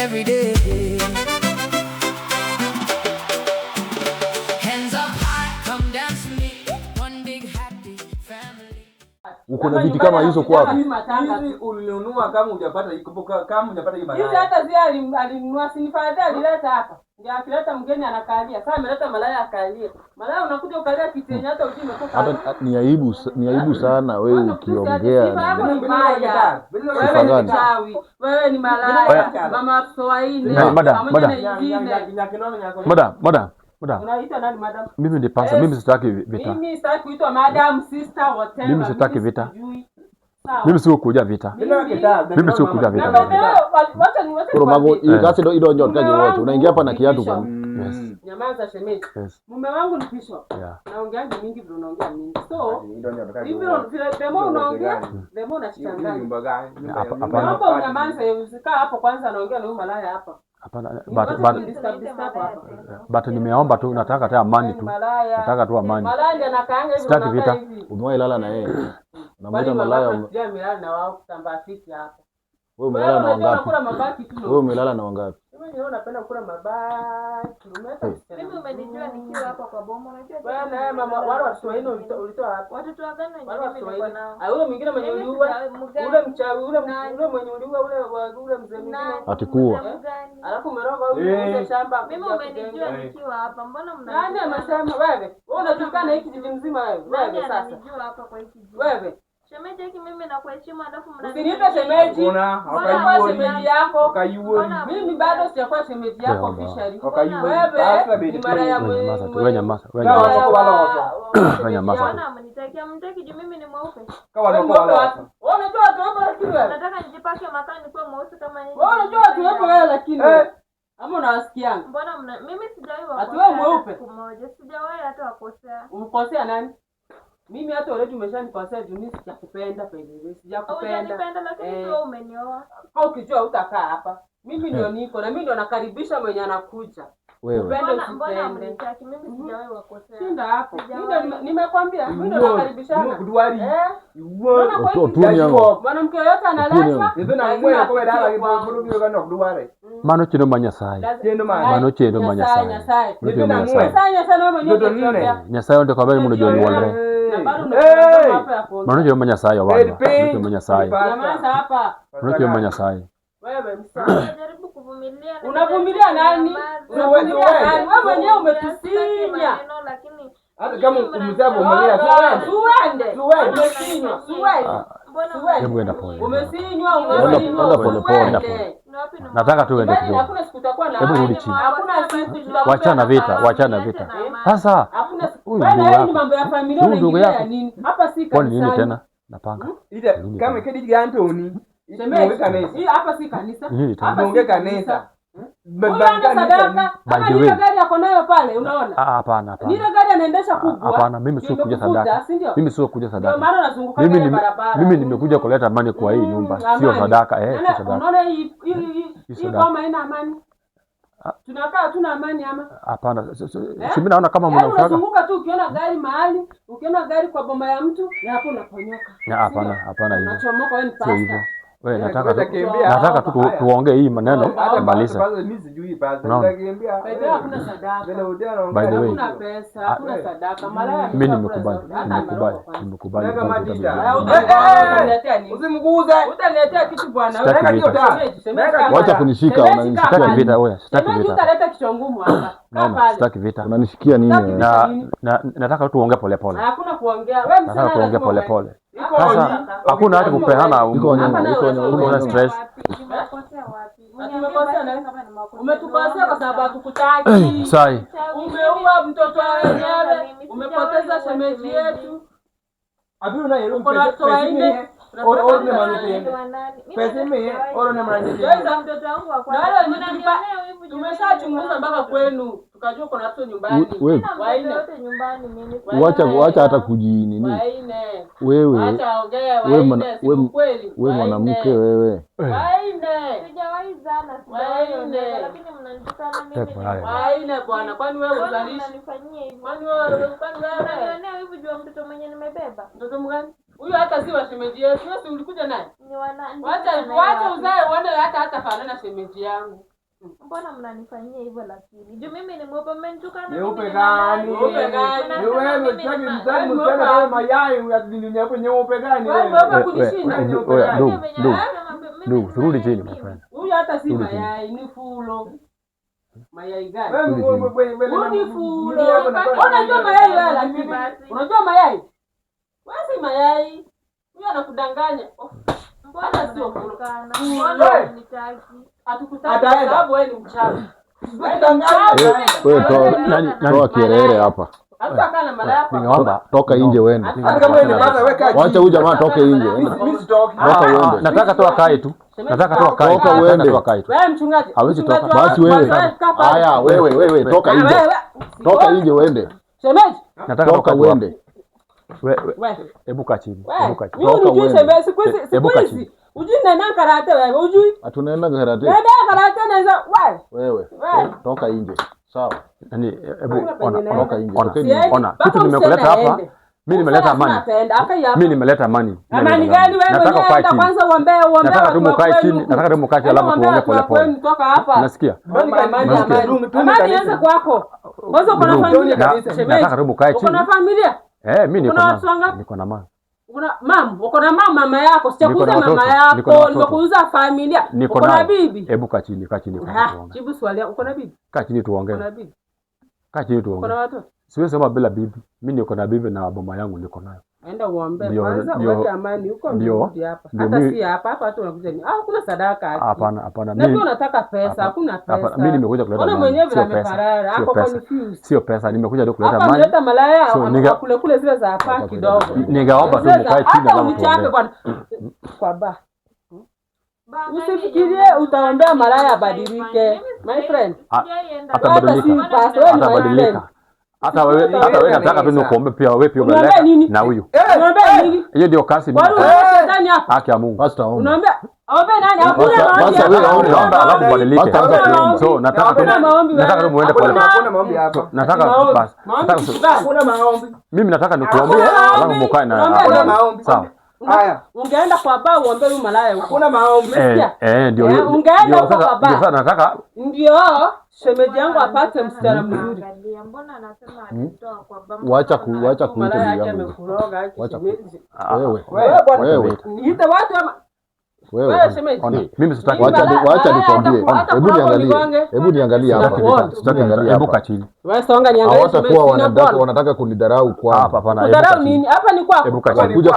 every day. Hands up high, come dance with me. One big happy family. Uko na vitu kama hizo kwako? Hizi ulinunua kama hujapata ikumbuka kama hujapata hii malaya. Hizi hata zile alinunua sinifadha alileta hapa. Ndio akileta mgeni anakalia. Sasa ameleta malaya akalia. Malaya unakuja ukalia kitenya hata ujime kutoka. Hata ni aibu sana wewe ukiongea. Wewe ni chawi. Wewe ni malaya. Mama Swahili. Madam. Unaita nani madam? Mimi ndi pasa, mimi sitaki vita. Mimi sitaki kuitwa madam, sister, whatever. Mimi sitaki vita. Sawa. Mimi sio kuja vita. Mimi sio kuja vita. Wacha niweke. Mago ikasi ndio nyotaji wote. Unaingia hapa na kiatu kwa. Yes. Nyamaza shemeji. Yes. Mume wangu ni bishop. Yeah. Naongea mingi vile unaongea mingi. So, hivi vile demo unaongea, demo unachanganya. Hapa unyamaze usikaa hapo kwanza anaongea na huyu malaya hapa. Hapana, but nimeomba tu, nataka tu amani tu. Nataka tu amani. Malaya anakaanga hivi. Sitaki vita. Umewahi lala na yeye. Unamwita malaya. Ndio milala na wao kutamba fiti hapa. Wewe umelala na wangapi? Wewe umelala na wangapi? Mimi ndio napenda kula mabaki. Mimi umenijua nikiwa hapa kwa bomo unajua. Bwana mama wale watu wengine ulitoa wapi? Watoto wa gani wenyewe nao? Yule mwingine mwenye uliua, ule mchawi ule mwenye uliua ule mzee mwingine. Atikuwa. Alafu umeroga ule shamba. Mimi umenijua nikiwa hapa. Mbona nani anasema wewe? Wewe unatukana hiki kijiji mzima wewe. Wewe sasa. Unanijua hapa kwa hiki kijiji. Wewe. Shemeji hiki mimi nakuheshimu alafu usiniite shemeji. Unakuwa shemeji yako. Mimi bado sijakuwa shemeji yako officially. Wewe ni mara ya wewe nyamaza. Wewe nyamaza. Bwana mnitakia mtaki juu mimi ni mweupe. Wewe unajua watu wapo lakini wewe. Nataka nijipake makani kwa mweusi kama hivi. Wewe unajua watu wapo wewe lakini wewe. Ama unawasikianga? Mbona mimi sijawahi wakosea. Ati wewe mweupe. Kumoja sijawahi hata wakosea. Umkosea nani? Mimi hata already umeshanikosea juu mimi sijakupenda pende. Sijakupenda. Unanipenda lakini wewe umenioa. Au ukijua utakaa hapa. Mimi ndio niko na mimi ndio nakaribisha mwenye anakuja. Wewe. Mbona mnitaki mimi sijawahi wakosea. Shinda hapo. Mimi nimekwambia mimi ndio nakaribisha. Kuduari. Mwanamke yote analetwa. Ndio na mwe kwa dala kiburubi kana kuduari. Mano chino manyasai. Mano chino manyasai. Ndio na mwe. Sanya sana wewe mwenyewe. Nyasai ndio kwa bali mno joni walre. Mano chino manyasai wala. Ndio manyasai. Nyamaza hapa. Mano chino manyasai. Wewe msana. Jaribu kuvumilia. Unavumilia nani? Unavumilia nani? Wewe mwenyewe umetusinya. Lakini hata kama umzabo umelia suende. Umesinywa. Hebu enda pole. Umesinywa. Enda pole. Nataka tu uende kidogo. Hakuna siku utakuwa na hebu rudi chini. Hakuna siku tutakuwa. Wachana vita. Sasa hakuna siku. Wewe ni mambo ya familia unaingilia nini? Hapa si kanisa. Nini tena? Napanga. Ile kama kedi gantoni. Hii hapa si kanisa. Hapa ongea kanisa. Sadaka. Hapa ile gari yako nayo pale unaona? Hapana. Ile gari anaendesha kubwa. Hapana, mimi sio kuja sadaka. Mimi sio kuja sadaka. Ndio maana nazunguka ile barabara. Mimi nimekuja kuleta amani kwa hii nyumba, sio sadaka. Sio sadaka. Unaona hii kama haina amani. Tunakaa hatuna amani ama? Hapana. Mimi naona kama mnataka. Unazunguka tu ukiona gari mahali, ukiona gari kwa boma ya mtu, na hapo unaponyoka. Hapana hiyo. Unachomoka wewe ni pasta. Wewe nataka tu tuongee hii maneno maliza. Kwanza mimi sijui pasta. Nitakimbia. Hakuna sadaka. By the way, hakuna pesa, hakuna sadaka. Malaya. Mimi nimekubali. Usimguze. Utaniletea kitu bwana. Wacha kunishika, unanishika vita wewe. Sitaki vita. Utaleta kichwa ngumu hapa. Naona sitaki vita. Unanishikia nini? Na nataka tu uongee pole pole. Hakuna kuongea. Wewe msana. Nataka tuongee pole pole. Sasa hakuna hata kupeana uko stress. Umetukosea kwa sababu hatukutaki. Sai. Umeua mtoto wenyewe. Umepoteza shemeji yetu. Abiru na yero pesa waine. Orone manete. Pesa mimi orone manete. Sasa mtoto wangu wa kwanza. Tumeshachunguza mpaka kwenu. Tukajua kuna watu nyumbani. Waine wote nyumbani mimi. Wacha hata kujinini. Waine. Wewe. Acha ongea waine. Wewe mwanamke wewe. Waine. Sijawahi zana, sijawahi lakini mnanitukana mimi. Waine bwana, kwani wewe uzalishi? Unanifanyia hivi. Kwani wewe unanionea hivi juu mtoto mwenye nimebeba? Mtoto mgani? Huyu hata si wa shemeji yetu. Wewe si ulikuja naye? Ni wanani? Wacha uzae uone hata fanana shemeji yangu. Mbona mnanifanyia hivyo lakini? Juu mimi ni mweupe mmenitukana. Nyeupe gani? Nyeupe gani? Ni wewe chaki mtani mtani wewe mayai ya nyeupe nyeupe gani wewe? Wewe kunishinda. Ndugu, turudi chini my friend. Huyu hata si mayai, ni fulo. Mayai gani? Wewe Ni fulo. Unajua mayai wewe lakini. Unajua mayai? Wewe si mayai. Huyu anakudanganya. Mbona sio kukana? Mbona unitaki? Hatukutaki kwa sababu wewe ni mchawi. Wewe toa kielele hapa. Hata na mara yako. Ningeomba toka nje uende. Kama wewe ni baba weka. Wacha huyu jamaa toke nje. Mimi sitoki. Toka uende. Nataka toa kae tu. Nataka toa kae. Toka uende. Wewe mchungaji. Hawezi toka. Basi wewe. Haya wewe toka nje. Toka nje uende. Shemeji. Nataka toka uende. Wewe hebu kaa chini. Hebu kaa chini. Toka uende. Siku hizi. Ujui nenda karate wewe. Ujui? Hatunaenda karate. Nenda karate naweza wewe. Toka nje. Sawa. Yaani hebu toka nje. Ona. Kitu nimekuleta hapa. Mimi nimeleta amani. Mimi nimeleta amani. Amani gani wewe? Nataka kwanza uombe. Nataka tu mkae chini. Nataka tu mkae alafu tuongee pole pole. Toka hapa. Unasikia? Amani anza kwako. Kwanza uko na familia kabisa shemeji. Nataka tu mkae chini. Uko na familia? Mimi niko na mama. Uko na mama yako, sijakuuza mama yako, nimekuuza familia. Uko na bibi? Hebu kaa chini tuongee. Jibu swali, uko na bibi? Kaa chini tuongee. Uko na bibi? Kaa chini tuongee. Uko na watoto? Siwezi sema bila bibi. Mimi niko na bibi na mama yangu niko nayo. Enda uombe kwanza uweke amani huko mrudi hapa. Hata si hapa watu wanakuja ni. Hakuna sadaka hapa. Hapana. Mimi unataka pesa, hakuna pesa. Mimi nimekuja kuleta amani. Mwenyewe vile ameparara, hapo confused. Sio pesa, nimekuja tu kuleta amani. Hapa nileta malaya, kule zile za hapa kidogo. Ningeomba tu mkae chini alafu tuongee bwana. Kwa ba. Usifikirie utaombea malaya abadilike. My friend. Atabadilika. Hata wewe nataka tu nikuombe pia wewe pia umeleta na huyu. Unaombea nini? Hiyo ndio kasi mimi. Shetani hapa. Haki ya Mungu. Pastor omba. Unaombea nani? Hakuna maombi. Basi wewe omba alafu badilike. So nataka tu muende pole. Hakuna maombi hapa. Nataka basi. Hakuna maombi. Mimi nataka nikuombee alafu mkae na. Hakuna maombi. Sawa. Haya, ungeenda kwa baba uombe huyu malaya huko. Hakuna maombi. Ndio. Ungeenda kwa baba. Sasa nataka ndio shemeji yangu apate msichana mzuri. Mbona anasema atatoa kwa baba? Wacha kuita bibi yangu. Wewe. Niite watu ama wewe shemeji. Mimi sitaki. Wacha nikwambie. Hebu niangalie hapa. Sitaki angalia. Hebu kaa chini. Wewe songa niangalie. Hawatakuwa wanataka kunidharau kwa hapa. Hapana. Kudharau nini? Hapa ni kwako.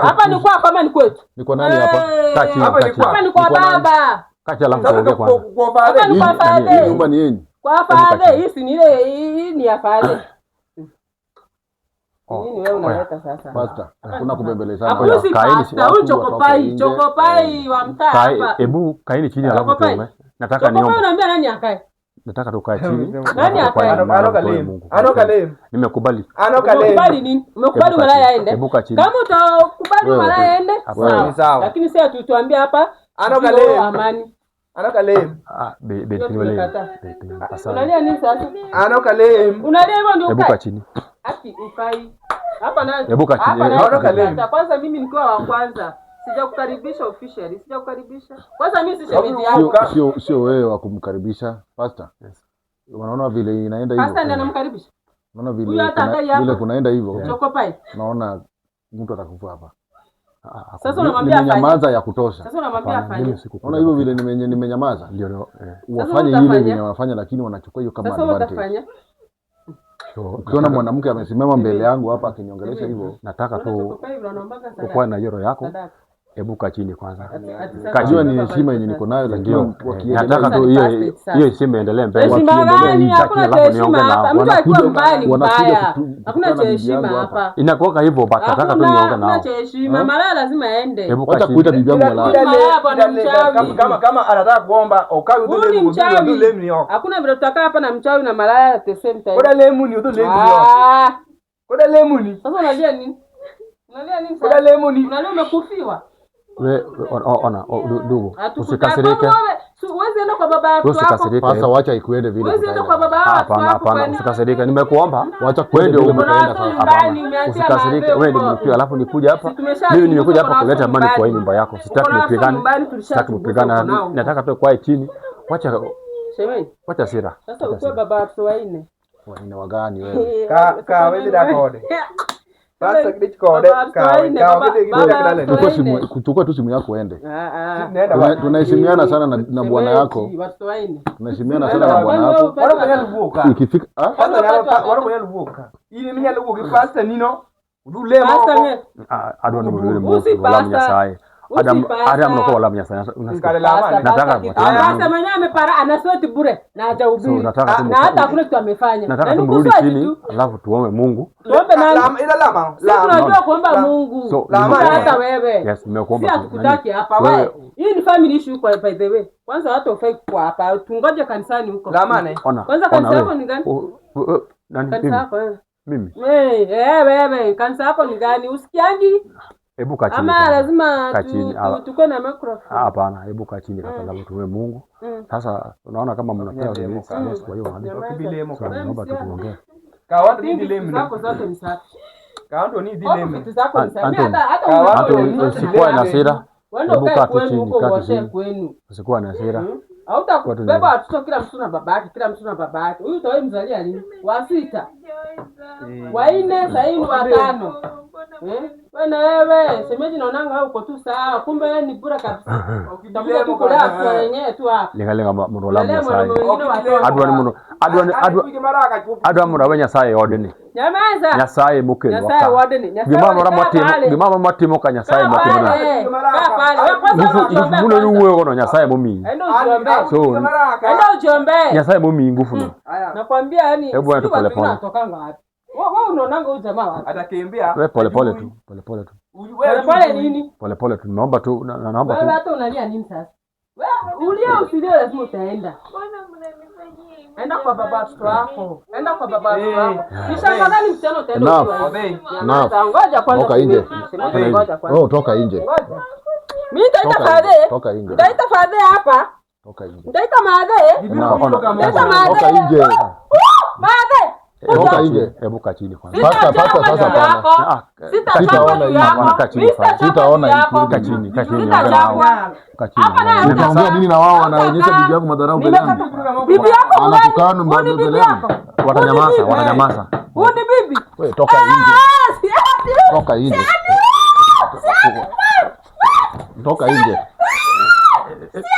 Hapa ni kwako kama ni kwetu. Niko nani hapa? Kaa chini. Hapa ni kwa baba. Kaa chini alafu tuongee kwanza. Hapa ni kwa father. Nyumba ni yenu. Kwa father, hii ni ile hii ni ya father. Nini wewe unaleta sasa? Pastor, hakuna kubembelezana. Kaeni chokopai wa mtaa hapa. Hebu kaeni chini alafu tuongee. Nataka niombe. Unaambia nani akae? Nataka tukae chini. Nani akae? Anokalem. Nimekubali. Umekubali nini? Umekubali malaya aende? Kama utakubali malaya aende, sawa. Lakini sasa tutuambie hapa Anokalem. Amani. Anokalem. Unalia nini sasa? Anokalem. Unalia hivyo ndio ukae. Hebu kaa chini. Ati ukai. Hapa na. Hebu kaa chini. Anokalem. Kwanza mimi nikiwa wa kwanza. Sijakukaribisha officially. Sijakukaribisha. Kwanza mimi si shemeji yako. Sio wewe wa kumkaribisha, Pastor. Unaona vile inaenda hivyo. Pastor ndiye anamkaribisha. Unaona vile kunaenda hivyo. Chokopai. Naona mtu atakufa hapa. Sasa unamwambia afanye. Nimenyamaza ya kutosha. Sasa unamwambia afanye. Unaona hivyo vile nimenyamaza. Ndio. Wafanye ile vile wanafanya lakini wanachukua hiyo kama advantage. Sasa utafanya. Ukiona mwanamke amesimama mbele yangu hapa akiniongelesha hivyo, nataka tu kwa na yoro yako. Hebu kaa chini kwanza. Kajua ni heshima yenye niko nayo lakini nataka tu hiyo heshima endelee mbele. Heshima gani? Hakuna heshima hapa. Mtu akiwa mbaya ni mbaya. Hakuna heshima hapa. Inakuwa hivyo but nataka tu niongee nao. Hakuna heshima. Malaya lazima aende. Wacha kuita bibi yangu malaya. Kama anataka kuomba ukae udole ni hakuna vile tutakaa hapa na mchawi na malaya at the same time. Koda lemuni udole ni koda lemuni. Sasa unalia nini? Unalia nini sasa? Koda lemuni. Unalia umekufiwa. Ona ndugu, usikasirike. Uwezi enda kwa baba yako. Usikasirike. Sasa wacha ikuende vile. Uwezi enda kwa baba yako. Hapana, usikasirike. Nimekuomba. Wacha kwende umeenda sasa. Hapana. Usikasirike. Wewe ndio mpiga alafu nikuja hapa. Mimi nimekuja hapa kuleta amani kwa hii nyumba yako. Sitaki mpigane. Sitaki mpigane. Nataka tu kwa chini. Wacha Shemeji. Wacha hasira. Sasa ukue baba watoto wanne. Wanne wagani wewe? Ka wewe da kode. Sasa kile kode kuchukua tu simu yako uende. Tunaheshimiana sana na bwana yako. Tunaheshimiana sana na bwana yako. Wala kwenye luvuka. Ikifika wala kwenye luvuka. Ili mimi luvuka pasta nino. Udule moko. Adwa ni mwe Mungu wala mnyasaye. Adam nako wala mnyasaye. Nataka sasa mwenyewe amepara anasoti bure na hajahubiri. Na hata hakuna kitu amefanya. Nataka tumrudi chini alafu tuombe Mungu. Tuombe nani? Ila lama. Tunajua kuomba Mungu. Hata wewe. Yes, nimekuomba tu. Sikutaki hapa wewe. Hii ni family issue kwa by the way. Kwanza hata ufai kwa hapa. Tungoje kanisani huko. Lamane. Kwanza kanisa yako ni gani? Nani? Kanisa yako mimi. Wewe kanisa yako ni gani? Usikiangi? Hebu kaa chini. Ama lazima tukue na microphone. Hapana, hebu kaa chini kwanza tuwe Mungu. Sasa unaona kama mnapewa yes kwa hiyo hadi. Naomba tuongee. Kawandu ni dilemu. Zako zote ni safi. Kawandu ni dilemu. Vitu zako ni safi. Hata usikuwa na hasira. Hebu kaa tu chini kati kwenu. Usikuwa na hasira. Hautabeba watoto kila mtu na babake, kila mtu na babake. Huyu utawe mzalia lini? Wa 6. Wa 4 sasa hivi wa 5. Wewe shemeji naonanga wewe uko tu sawa. Kumbe wewe ni bura kabisa. Utakuja tu kulea kwa wenyewe tu hapa. Lenga mno la mnyasaye. Adwa mno wenya saye odeni. Nyamaza. Nyasaye mukelo. Nyasaye odeni. Gimama matimo ka nyasaye matimo na. Ngufu muno uwe kono nyasaye mumi. So enda ujombe. Nyasaye mumi ngufu no. Nakwambia yani hebu atu pole pole. Natokanga wapi? Wewe unaonanga huyu jamaa wapi? Atakimbia. Wewe pole pole tu. Pole pole nini? Pole pole tu. Naomba tu naomba tu. Wewe hata unalia nini sasa? Wewe ulia usilie lazima utaenda. Enda kwa baba wako. Enda kwa baba wako. Kisha nadhani msichana utaenda kwa. Ngoja kwanza. Toka nje. Ngoja kwanza. Oh, toka nje. Mimi nitaita fadhe. Toka nje. Nitaita fadhe hapa. Toka nje. Nitaita madhe. Nitaita madhe. Toka nje. Madhe. Toka nje. Hebu kaa chini kwanza. Sasa hapana. Sitaona hiyo. Sitaona hiyo. Kaa chini. Kaa chini. Utaongea nini na wao wanaonyesha bibi yako madharau mbele yangu? Bibi yako anatukana mbele yangu. Watanyamaza. Huyu ni bibi. Wewe toka nje. Toka nje. Toka nje.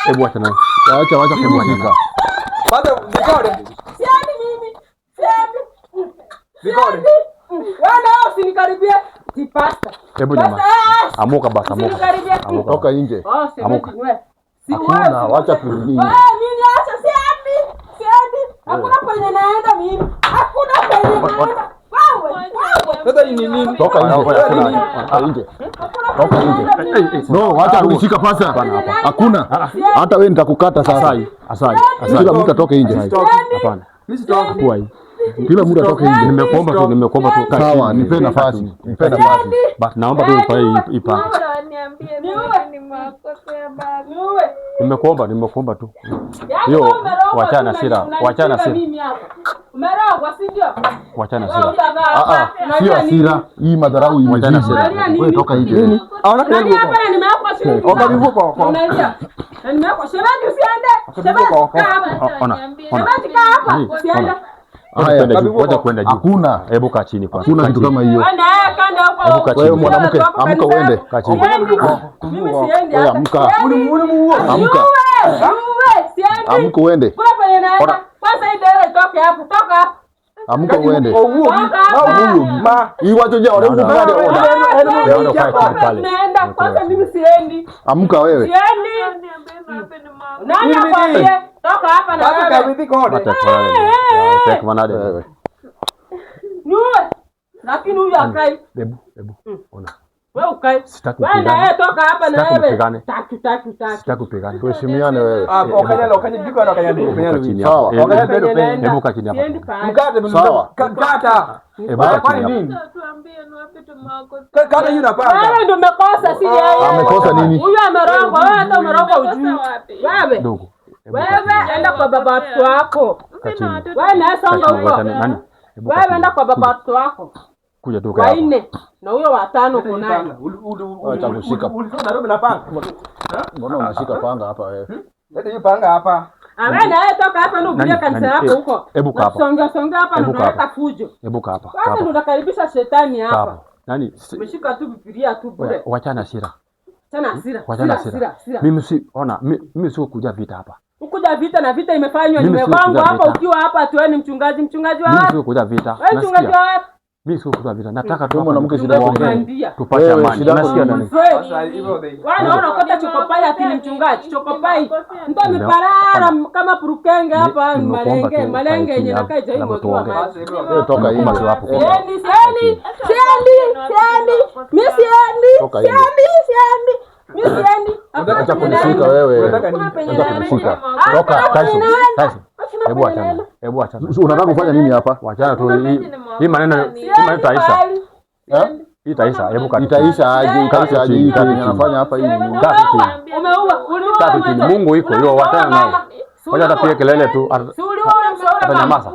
Hebu acha naye. Acha kumshika. Bado nikode. Siani mimi. Nikode. Wewe usinikaribie. Tipasta. Hebu nyamaza. Amuka basi amuka. Toka nje. Amuka. Hakuna, wacha kurudi. Mimi acha siani. Hakuna kwenye naenda mimi. Hakuna kwenye naenda. Sasa ni nini? Toka nje. Toka nje. No, wacha kunishika pasa. Hakuna. Hata wewe nitakukata sasa. Asai. Kila mtu atoke nje. Hapana. Mimi sitoki. Kwa hii. Kila mtu atoke nje. Nimekuomba tu. Sawa, nipe nafasi. Basi naomba tu ipa. Nimekuomba tu. Hiyo wachana hasira. Umerogwa si ndio? Wachana hasira. Sio hasira. Hii madharau imezidi. Wewe toka nje. Aona kile Nani hapa nimewekwa shilingi. Ukalivuka huko. Unalia. Na nimewekwa shemeji usiende. Shemeji kaa hapa. Shemeji kaa hapa. Usiende. Wacha kwenda juu. Hakuna. Hebu kaa chini kwanza. Hakuna kitu kama hiyo. Kanda huko. Wewe mwanamke, amka uende. Kaa chini. Mimi siendi Wewe hapa. amka. Amka. Siendi. Amka uende. Kwa penye naenda. Kwanza hii dere toke hapo. Toka hapo. Amka uende. Ma. Hii watu je wale huko pale ona. Naenda kwanza mimi siendi. Amka wewe. Siendi. Nani akwambie? Toka hapa na Sasa kabidhi kode. Tek manade. Niwe. Lakini huyu akai. Hebu. Ona. Wewe ukai. Sitaki Wewe na toka hapa na wewe. Taki. Sitaki kupigana. Tuheshimiane wewe. Okanya jiko na kanya chini. Sawa. Hebu kaa chini hapa. Mkate Sawa. Kata. Hebu kaa chini hapa. Kata yuna panga. Wewe ndio umekosa si yeye. Amekosa nini? Huyu amerogwa, wewe hata umerogwa ujui. Wewe. Ndugu. Wewe enda kwa baba wako. Wewe na songa huko. Nani? Wewe enda kwa baba wako. Kuja tu kaa. Wanne na huyo watano kuna naye. Acha kushika. Ulisoma Nairobi na panga. Mbona unashika panga hapa wewe? Leta hiyo panga hapa. Amena yeye toka hapa ndio kuja kanisa yako huko. Hebu kaa hapa. Songa hapa ndio unaleta fujo. Hebu kaa hapa. Kwanza ndio unakaribisha shetani hapa. Nani? Umeshika tu Biblia tu bure. Wachana hasira. Tena hasira. Wachana hasira. Mimi sio kuja vita hapa. Ukuja vita na vita imefanywa nimekwangu hapa ukiwa hapa tu wewe mchungaji wa wapi? Mimi sio kuja vita. Wewe mchungaji wa wapi? Mimi sio kuja vita. Nataka tu mwanamke shida yako tupate amani. Unasikia nani? Wanaona kota chokopai akini mchungaji. Chokopai. Ndio miparara kama purukenge hapa malenge yenye nakaa hiyo moto. Wewe toka hii basi hapo. Siendi. Acha kunishika wewe. Acha kunishika. Toka Tyson. Hebu achana. Unataka kufanya nini hapa? Wachana tu hii maneno taisha. Hii taisha. Hebu itaisha aje hii kazi anafanya hapa hii ni umeua. Mungu iko hiyo watana nao. Wacha atapiga kelele tu. Atanyamaza.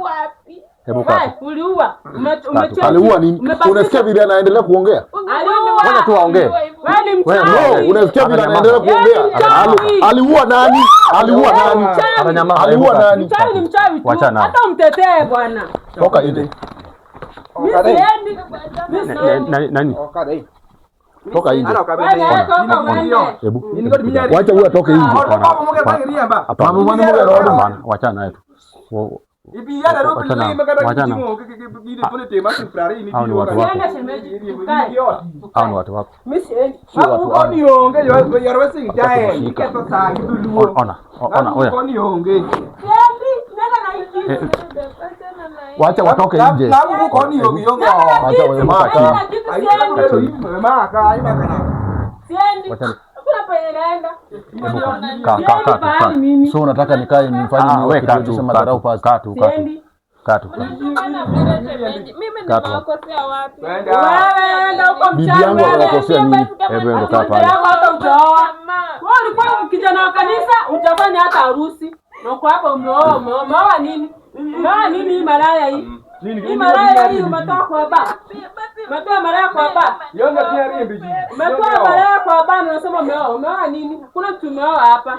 Hebu kaa. Uliua. Aliua nini? Unasikia vile anaendelea kuongea? Wacha tu aongee. No, unasikia vile anaendelea kuongea? Aliua nani? Atanyamaza. Aliua nani? Mchawi ni mchawi tu. Wachana. Hata umtetee bwana. Toka nje. Nani? Toka nje. Hebu. Wacha huyu atoke nje. Hapana. Wachana naye tu. Hao ni watu wako. Wacha watoke nje. So unataka nikae nifanye wewe katu madharau pasi. Katu. Mimi nimewakosea wapi? Bibi yangu anakosea nini? Hebu ndo kaa pale. Wewe ulikuwa kijana wa kanisa, utafanya hata harusi. Na uko hapa umeoa nini? Umeoa nini hii malaya hii? Hii malaya hii umetoa kwa baba. Umetoa malaya kwa baba. Yonga pia rimbi ji. Umetoa malaya kwa baba na unasema umeoa. Umeoa nini? Hakuna mtu umeoa hapa.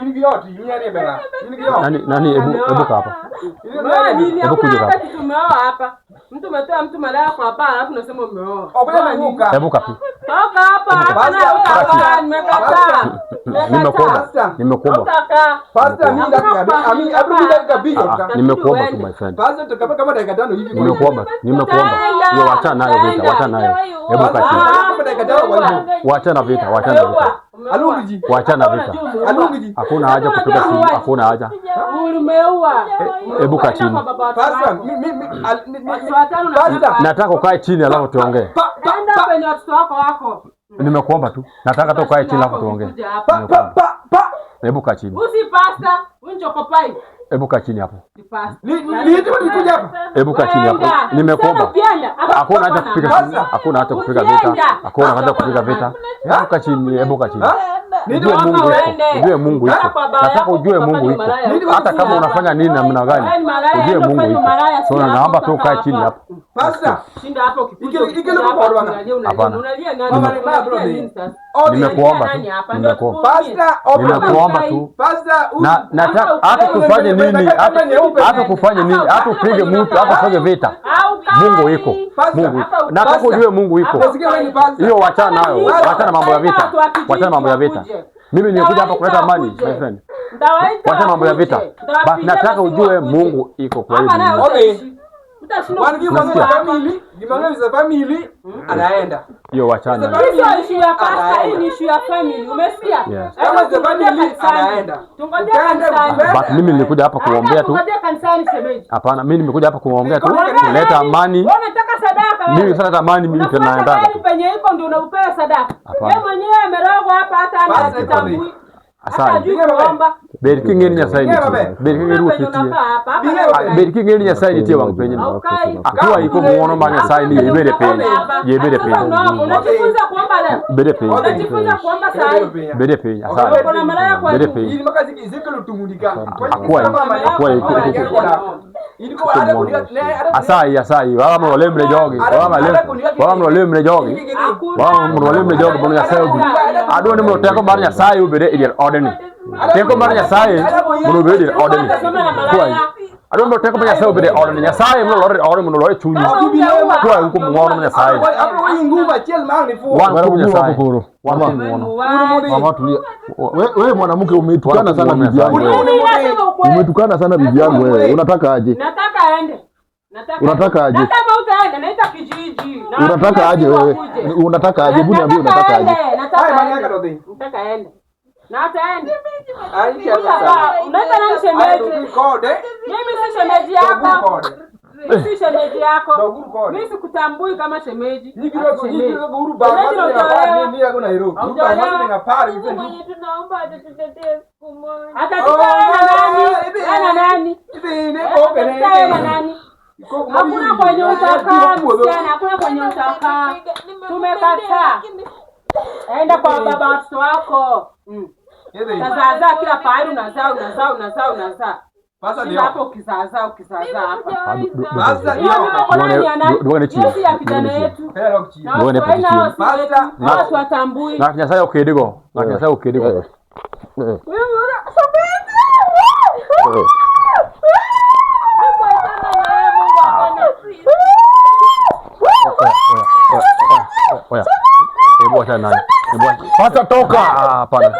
Nani hebu kaa hapa. Umeoa nini? Hakuna hata kitu umeoa hapa. Mtu umetoa mtu malaya kwa baba alafu unasema umeoa. Hebu kapi. Toka hapa hapa na utakaa nimekataa. Nimekuomba. Pastor mimi Nimekuomba tu my friend. Pastor kama dakika 5 hivi. Nimekuomba. Hiyo wachana nayo vita. Hebu kaa chini. Wachana vita. Alungiji. Wachana vita. Hakuna haja kupiga simu. Hakuna haja. Umeua. Hebu kaa chini. Pastor Nataka ukae chini alafu tuongee. Enda kwenye watoto wako. Nimekuomba tu. Nataka tu ukae chini alafu tuongee. Hebu kaa chini. Usi pasta, unjokopai. Hebu kaa chini hapo. Nikuja hapa. Hebu kaa chini hapo. Nimekuomba. Hakuna haja kupiga simu. Hakuna haja kupiga vita. Hakuna haja kupiga vita. Hebu kaa chini. Ujue Mungu iko. Nataka ujue Mungu iko. Hata kama unafanya nini namna gani, ujue Mungu iko. So naomba tu ukae chini hapo. Pastor, shinda hapo kifujo. Hapana. Nimekuomba tu. Nimekuomba tu. Na nataka hata kufanye nini? Hata kufanye nini? Hata upige mtu, hata ufanye vita. Mungu iko. Nataka ujue Mungu iko. Hiyo wachana nayo. Wachana mambo ya vita. Mimi nilikuja hapa kuleta amani, my friend. Wachana mambo ya vita. Basi nataka ujue Mungu iko kwa hiyo. Family anaenda. Hiyo wachana. Hiyo issue ya pasta, hii ni issue ya family. Umesikia? Kama family anaenda. Tungoje kanisani. But mimi nilikuja hapa kuombea tu. Tungoje kanisani shemeji. Hapana, mimi nimekuja hapa kuombea tu. Kuleta amani. Wewe unataka sadaka wewe. Mimi sasa amani mimi tunaenda. Penye iko ndio unapewa sadaka. Wewe mwenyewe amerogwa hapa hata anatambui. Asante. Beriki ngeni nyasaini. Beriki ngeni rusitie. Beriki ngeni nyasaini tie wangu penye. Akiwa iko muono ma nyasaini yebere penye. Unajifunza kuomba leo. Bere penye. Unajifunza kuomba saa hii. Bere penye. Asante. Kuna malaya kwa bere penye. Ili makazi kizike lutumulika. Akwa iko. Asai. Wala mole mlejogi. Wala mole mlejogi bono nyasaini. Adoni mloteko bar nyasaini ubere ile ordeni. Teko mar Nyasaye mondo obed e odni. Kwai. Adwaro teko mar Nyasaye obed e odni. Nyasaye mondo olor e odni mondo olor e chunyi. Kwai kuom ng'wono mar Nyasaye. Wan kuom Nyasaye. Wan kuom ng'wono. Mama tulia. Wewe mwanamke umetukana sana bibi yangu wewe. Umetukana sana bibi yangu wewe. Unataka aje? Nataka aende. Unataka aje? Nataka utaende, naita kijiji. Unataka aje wewe? Unataka aje? Hebu niambie unataka aje? Nataka aende. Na ataende. Unaita nani shemeji? Mimi si shemeji yako. Si shemeji yako. Mimi sikutambui kama shemeji. Hakuna kwenye utakaa msichana, hakuna kwenye utakaa. Tumekataa. Enda kwa baba watoto wako. Unazaazaa kila pahali, unazaa. Sasa ndio hapo ukizaazaa hapa. Yesu ya kijana yetu. Watu watambui. Na Nyasaye okedigo. Na Nyasaye okedigo. Oya. Hebu acha naye. Pasta toka. Hapana.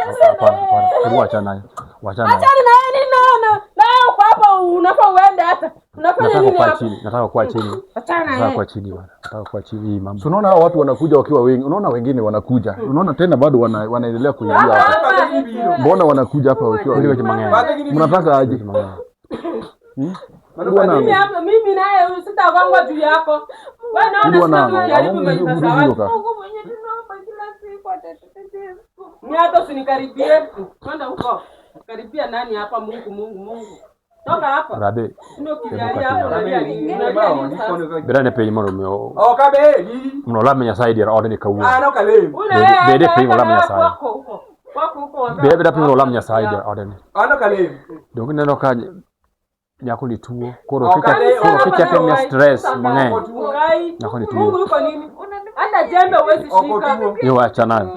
Hebu acha naye. Wacha naye. Acha naye ni nono. Leo kwa hapo unafaa uende hata. Unafanya nini hapo? Nataka kuwa chini. Acha naye. Nataka kuwa chini bwana. Nataka kuwa chini hii mambo. Unaona hao watu wanakuja wakiwa wengi. Unaona wengine wanakuja. Unaona tena bado wanaendelea kuingia hapa. Mbona wanakuja hapa wakiwa wengi? Mnataka aje? Mimi naye sitagongwa juu yako. Wewe naona karibu umejisahau. Mimi hata usinikaribie. Kwenda huko. Karibia nani hapa? Mungu. Toka hapa. Rabe. Ndio kijalia hapo na Bera ne pe moro meo. Kabe. Mno la menya side ya ordeni kawu. No kale. Bede pe moro la menya side. Wako. Bede pe moro la menya side ya ordeni. No kale. Donc neno ka nyako ni tuo. Koro kicha kama stress mang'eny. Nyako ni tuo. Mungu yuko nini? Hata jembe huwezi shika. Yo acha nayo.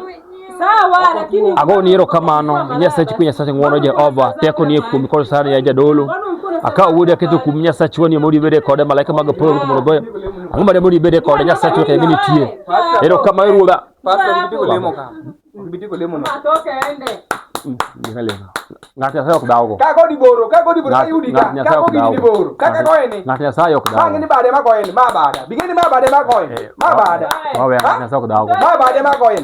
Sawa lakini ago ni erokamano Nyasaye kunya sache ng'wono Jehova teko ni kuom kod sare ya jadolo aka wuode keto kum Nyasaye woni modi bede kode malaika mag polo kuom roboyo ng'oma de modi bede kode Nyasaye to kemi nitie erokamano ruoga pastor bitiko lemo no atoke ende ng'at Nyasaye ok dago kako di boro ayudi ka kako di boro kaka goene ng'at Nyasaye ok dago mangini bade ma goene ma bada bigeni ma bade ma goene ma bada wawe Nyasaye ok dago ma bade ma goene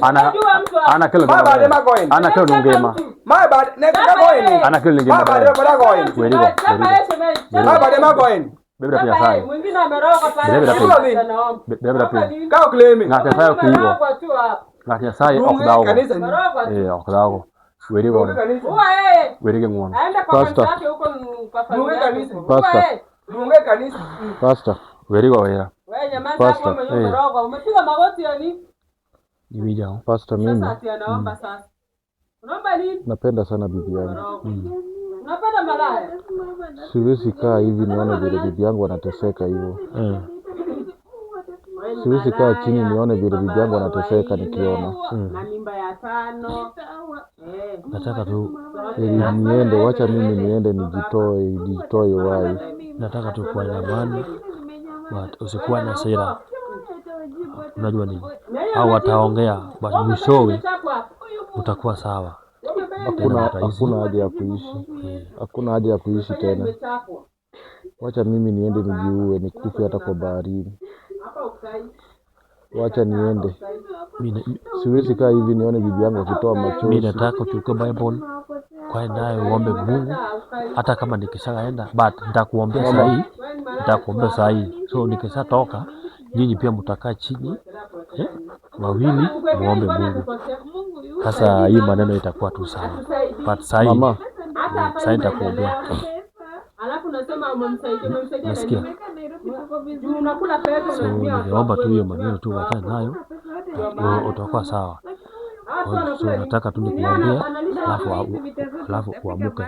ana kelo ma bade ma goene ana kelo ngema ma bade ne kaka goene ana kelo ngema ma bade ma goene werigo ma bade ma goene bebra Nyasaye mwingine ameroga pale bebra pe ka kleme ng'at Nyasaye ok yigo ng'at Nyasaye ok dago ok dago werigo werige ng'wono Pastor. werigo wera wewe nyamaza hapo umeroga umepiga magoti yani niwijao Pastor mimi sasa anaomba sasa unaomba nini napenda sana bibi yangu. unapenda malaya Siwezi kaa hivi nione vile bibi yangu anateseka hivyo. Siwezi kaa chini nione vile bibi yangu anateseka nikiona. na mimba ya 5 nataka tu Niende, wacha mimi niende nijitoe wai. nataka tu kuwa na amani but usikuwa na hasira. Unajua nini au wataongea but mwishowe utakuwa sawa. Hakuna haja ya kuishi. Hakuna haja ya kuishi tena. Wacha mimi niende nijiue nikufe hata kwa baharini. Wacha niende. Siwezi kaa hivi nione bibi yangu akitoa machozi. Mimi nataka uchukue Bible kwa naye uombe Mungu hata kama nikishaenda but nitakuombea saa hii. So nikishatoka nyinyi pia mtakaa chini wawili muombe Mungu. Sasa hii maneno itakuwa tu sawa. But saa hii mama sasa nitakuombea. Alafu nasema umemsaidia Nasikia. unakula pesa So ningeomba tu hiyo maneno tu wachana nayo. Utakuwa sawa. So nataka tu nikuombea alafu uamuke.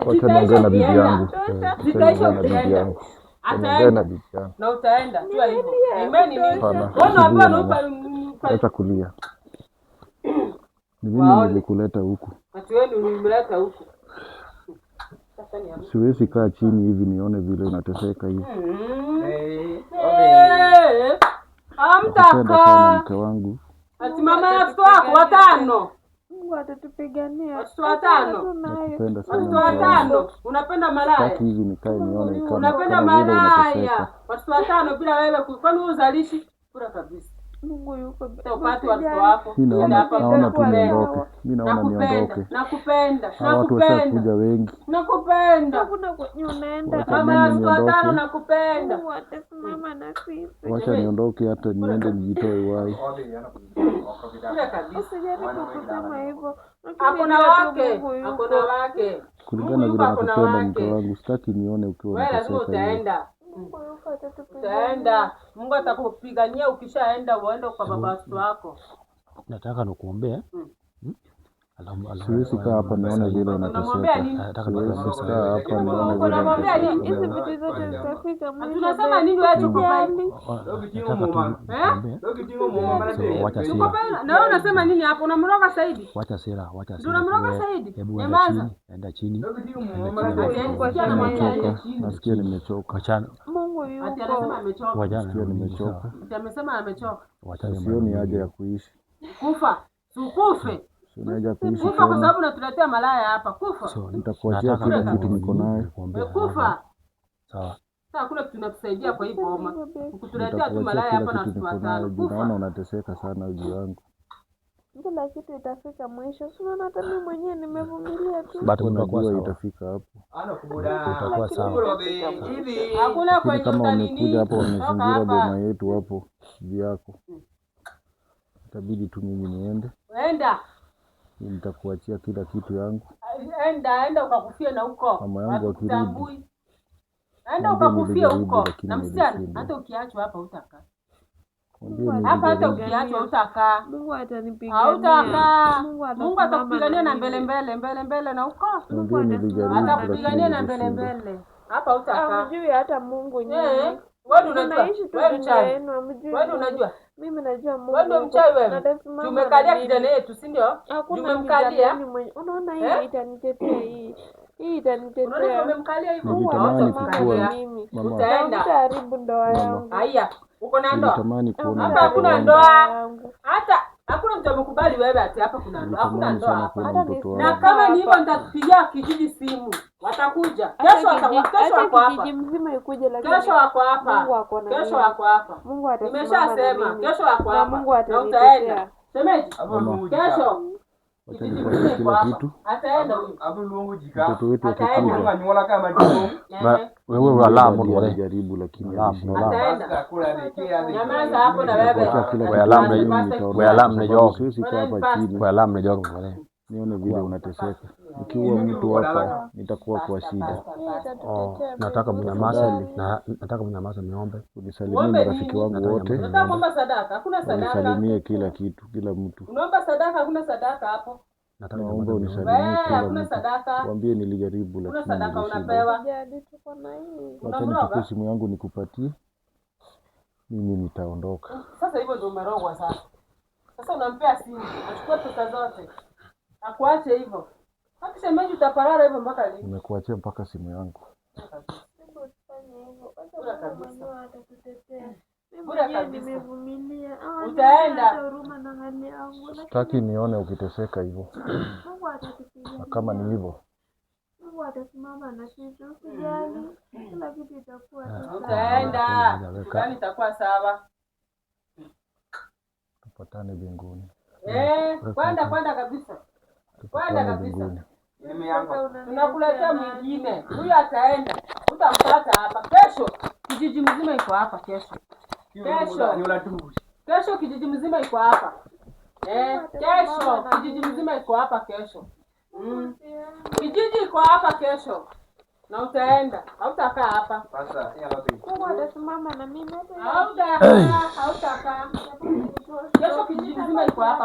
wacha niongee na bibi yangu. Na utaenda tu hivyo. Amen. Hapana. Mbona hapa Wacha kulia. Ni mimi nilikuleta huku. Ati wewe ulimleta huku. Siwezi kaa chini hivi nione vile unateseka hivi. Nakupenda sana mke wangu. Ati mama ya watoto wako watano. Mungu atatupigania. Watoto watano. Nakupenda sana Watoto watano. Unapenda malaya? Sitaki hivi nikae nione kama Unapenda malaya. Watoto watano bila wewe kwani uzalishi? Pura kabisa. Mungu yuko upate watoto wako. Mimi naona tu niondoke. Mimi naona niondoke. Nakupenda. Watu washakuja wengi. Nakupenda. Hakuna kwenye unaenda. Mama ya watoto watano nakupenda. Mungu atasimama na sisi. Wacha niondoke hata niende nijitoe uhai. Pura kabisa. Usijaribu kusema hivyo. Hakuna wake. Hakuna wake. Kulingana vile nakupenda mke wangu, sitaki nione ukiwa wewe lazima utaenda. Utaenda. Mungu atakupigania ukishaenda uende kwa baba wako. Nataka nikuombee. Siwezi kaa hapa nione vile unateseka. Nataka kaa hapa nione vile unamwambia nini? Hizi vitu zote zitafika mwisho. Tunasema nini wewe tukubali? Wacha sira. Na wewe unasema nini hapo? Unamroga Saidi? Wacha sira. Unamroga Saidi? Hebu enda chini. Nasikia nimechoka. Wachana. Mungu yuko. Ati anasema amechoka. Nasikia nimechoka. Ati amesema amechoka. Sioni haja ya kuishi. Kufa. Ukufe. Sina haja ya kuishi Kufa kwa tena. sababu unatuletea malaya hapa. Kufa. Nitakuachia kila kitu niko nayo. Kufa. Sawa. Sasa kuna kitu tunakusaidia kwa hii boma. Kutuletea tu malaya hapa na watu watano. Naona unateseka sana juu yangu. Kila kitu itafika mwisho. Unaona hata mimi mwenyewe nimevumilia tu. Bado Unajua itafika hapo. utakuwa sawa. Hakuna Lakini kwenye kama utanini. umekuja hapo wamezingira boma yetu hapo vyako. Itabidi tu mimi niende. Enda. Nitakuachia kila kitu yangu. Enda ukakufie na huko. Mama yangu akirudi. Enda ukakufie huko. Na msichana hata ukiachwa hapa utakaa. Hapa hata ukiachwa utakaa. Mungu atanipigania. Hautakaa. Mungu atakupigania na mbele na huko. Atakupigania na mbele. Hapa utakaa. Hamjui hata Mungu nyinyi. Wewe unajua. Wewe mchawi. Wewe unajua. Mimi najua Mungu. Wewe ndio mchawi wewe. Tumekalia kijana yetu, si ndio? Tumemkalia. Unaona hii itanitetea hii. Hii itanitetea. Unaona tumemkalia hivyo. Nitamani kukua mama. Utaenda. Utaharibu ndoa yangu. Haya, uko na ndoa? Nitamani kuona Hapa hakuna ndoa. Hata hakuna mtu amekubali wewe ati hapa kuna ndoa. Hakuna ndoa hapa. Na kama ni hivyo nitakupigia kijiji simu. Watakuja. Kesho wako hapa. Kijiji mzima ikuje lakini Kesho wako hapa. Mungu ako na Kesho wako hapa. Mungu atasimama. Nimeshasema kesho wako hapa. Mungu utaenda. atanitetea. Semeji. Kesho. Wacha nikuachie kila kitu. Ataenda huyu. Mtoto wetu atakuja. Wewe alamu wale. Jaribu lakini ataenda. Nyamaza hapo na wewe. Wewe alamu na jogo. Siwezi kaa hapa chini. Wewe alamu na jogo wale. Nione vile unateseka. Nikiua mtu hapa nitakuwa kwa shida. Nataka mnyamaze niombe. Unisalimie marafiki wangu wote. Unataka kuomba sadaka? Hakuna sadaka. Unisalimie kila kitu, kila mtu. Unaomba sadaka? Hakuna sadaka hapo. Naomba unisalimie kila Hakuna mtu. sadaka. Waambie nilijaribu Hakuna lakini sadaka nilishindwa. unapewa. Jadi tuko na hii. Wacha nichukue simu yangu nikupatie. Mimi nitaondoka. Sasa hivyo ndio umerogwa sasa. Sasa unampea simu, achukue pesa zote. Akuache hivyo. Hata shemeji utaparara hivyo mpaka lini? Nimekuachia mpaka simu yangu. Bura kabisa. Bura kabisa. Nimevumilia. Utaenda. Huruma na hali yangu. Sitaki nione ukiteseka hivyo. Mungu atatupigia. Na kama ni hivyo, Mungu atasimama na sisi. Usijali. Kila kitu itakuwa sawa. Utaenda. Yaani itakuwa sawa. tupatane mbinguni. Kwenda kabisa. Kwenda kabisa. Tunakuletea mwingine. Huyu ataenda. Utampata hapa. Kesho kijiji mzima iko hapa kesho. Kesho kijiji mzima iko hapa. Kesho kijiji mzima iko hapa kesho. Kijiji iko hapa kesho. Na utaenda. Hautakaa hapa. Mungu atasimama na mimi. Hautakaa. Kesho kijiji mzima iko hapa.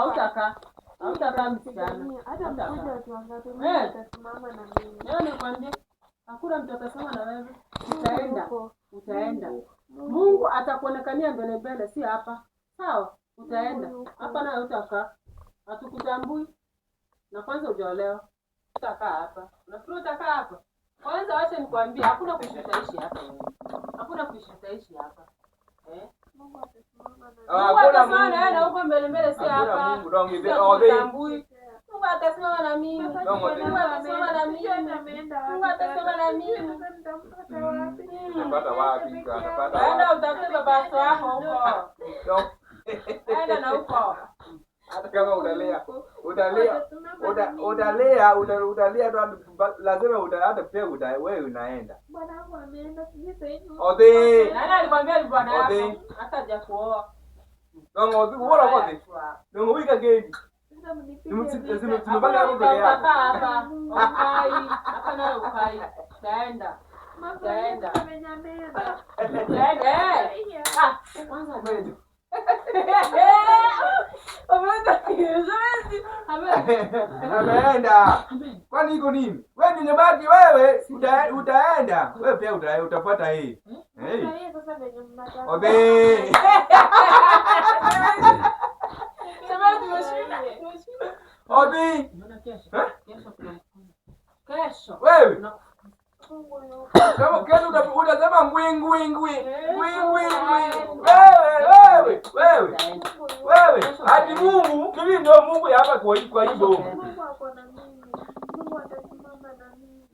Hautakaa msichana. Hata mkuja tuangalie Mungu atasimama na mimi. Leo nikwambie hakuna mtu atasema na wewe. Utaenda. Mungu atakuonekania mbele, si hapa. Sawa? Utaenda. Hapa na utakaa. Hatukutambui. Na kwanza hujaolewa. Utakaa hapa. Unafikiri utakaa hapa? Kwanza wacha nikwambie hakuna kushitaishi hapa wewe. Hakuna kushitaishi hapa. Mungu atasimama na wewe na huko mbele si hapa. Mungu atasimama na mimi. Mungu atasimama na mimi. Mungu atasimama na mimi. Unapata wapi? Enda utafute baba wako huko. Enda na huko. Hata kama udalea lazima hata pia wewe unaenda. Bwana wangu ameenda sijui sasa hivi. Ode. Nani alikwambia ni bwana yako? Hata hajakuoa. Dongo bora kote. Dongo wika geni. Sasa mnipige. Tumepanga hapo mbele yako. Hapa. Ukai. Hapa na ukai. Taenda. Taenda. Amenyamea. Taenda. Kwanza wewe. Ameenda. Kwani iko nini? Wewe ndio nyabaki wewe, utaenda. Wewe pia utafuata hii. Sasa venye mnataka. Obe. Obe. Kesho. Wewe. Kama kesho utasema ngwingwi. Wewe. Hadi Mungu, kile ndio Mungu hapa kwa hii domo. Mungu ako na mimi. Mungu atasimama na mimi.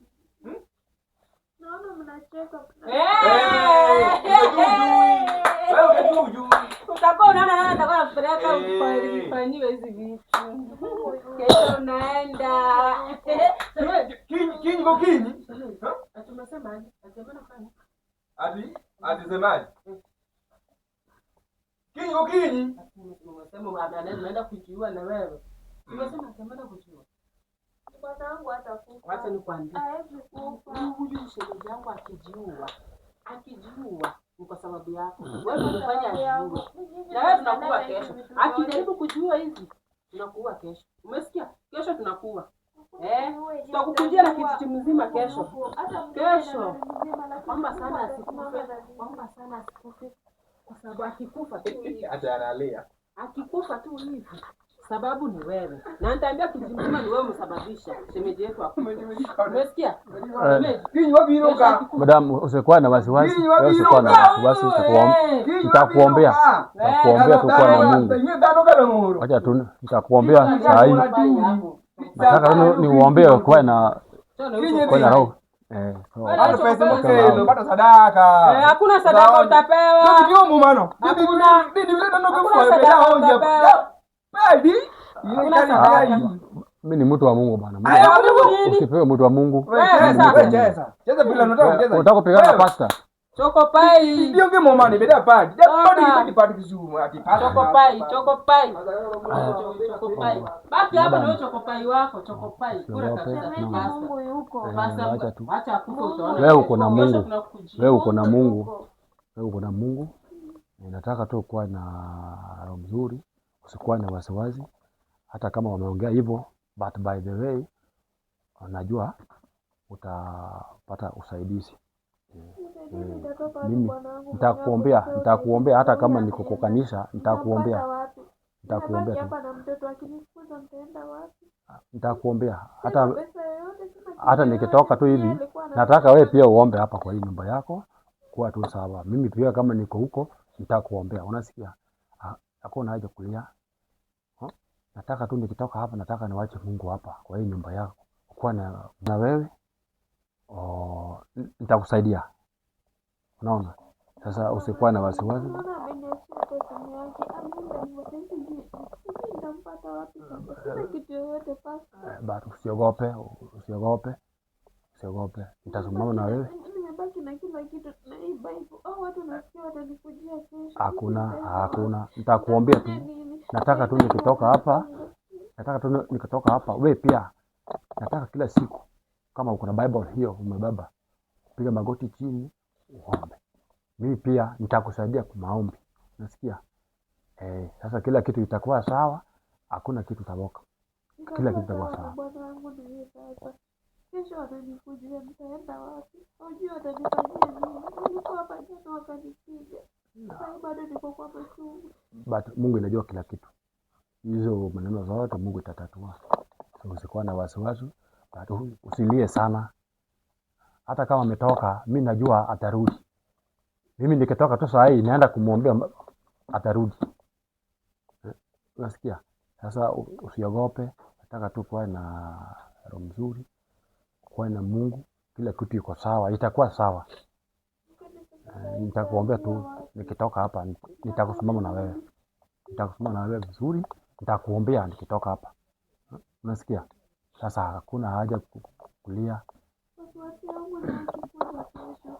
Naona mnacheka. Wewe juu. Utakuwa unaona nani atakuwa anakupeleka ufanyiwe hizi vitu. Kesho unaenda. Kinyi. Atumesemaje? Asemana fanya. Ati semaje? Kinyi. Umesema anaenda kujiua na wewe. Umesema atamana kujiua. Bwana wangu atakufa. Wacha nikwambie. Haezi kufa. Huyu shemeji yangu akijiua ni kwa sababu yako. Wewe unafanya ajiue. Na wewe tunakuwa kesho. Akijaribu kujiua hivi tunakuwa kesho. Umesikia? Kesho tunakuwa. Tutakukujia na kijiji mzima kesho. Kesho. Omba sana asikufe. Kwa sababu akikufa tu hivi. Ataangalia. Akikufa tu hivi. Sababu ni wewe. Na nitaambia kijiji mzima ni wewe umesababisha shemeji yetu hapo. Umesikia? Kinyi wapi inuka? Madam, usikuwa na wasiwasi. Usikuwa na wasiwasi, nitakuombea. Nitakuombea tu kwa Mungu. Acha tu nitakuombea saa hii. Nataka niuombee kwa na roho. Hata pesa mkelo, pata sadaka. Hakuna sadaka utapewa. Ndio mumano. Hakuna. Ndio kwa bela hoja. Bali mimi ni mtu wa Mungu bwana. Usipewe mtu wa Mungu. Cheza bila unataka kupigana na pastor. Choko pai. Ndio ngemo mumano beda padi. Padi padi kizumu ati Choko pai. Baki hapa ndio choko pai wako, choko pai. Kura kabisa. Mungu yuko. Acha tu. Acha akufe utaona. Wewe uko na Mungu. Wewe uko na Mungu. Nataka tu kuwa na roho nzuri, usikuwa na wasiwasi hata kama wameongea hivyo, but by the way unajua utapata usaidizi. Mimi nitakuombea hata kama niko kwa kanisa, nitakuombea hapa na mtoto akinifukuza mtaenda wapi? Nitakuombea hata nikitoka tu hivi. Nataka wewe pia uombe hapa kwa hii nyumba yako kwa tu sawa. Mimi pia kama niko huko nitakuombea. Unasikia? Hakuna haja kulia. Nataka tu nikitoka hapa, nataka niwache Mungu hapa kwa hii nyumba yako. Kwa na wewe nitakusaidia. Unaona? Sasa usikuwa na wasiwasi. Bado usiogope. Nitasimama na wewe. Hakuna. Nitakuombea tu. Nataka tu nikitoka hapa, wewe pia. Nataka kila siku kama uko na Bible hiyo umebeba, piga magoti chini uombe. Mimi pia nitakusaidia kwa maombi. Unasikia? Sasa kila kitu itakuwa sawa, hakuna kitu taboka. Kila kitu itakuwa sawa. Bwana wangu ni sasa. Kesho atanikujia mtaenda wapi? Unajua atanifanyia nini? Nilikuwa hapa jana wakanipiga. Sasa bado niko kwa machungu. But Mungu anajua kila kitu. Hizo maneno zote Mungu itatatua. Usikuwa na wasiwasi, usilie sana. Hata kama ametoka, mimi najua atarudi. Mimi nikitoka tu saa hii naenda kumwombea atarudi. Unasikia? Sasa usiogope, nataka tu kuwa na roho mzuri, kuwa na Mungu, kila kitu iko sawa, itakuwa sawa. Nitakuombea tu nikitoka hapa, nitakusimama na wewe. Nitakusimama na wewe vizuri, nitakuombea nikitoka hapa. Unasikia? Sasa hakuna haja kulia. Wasiwasi wangu ni wakikuja kesho.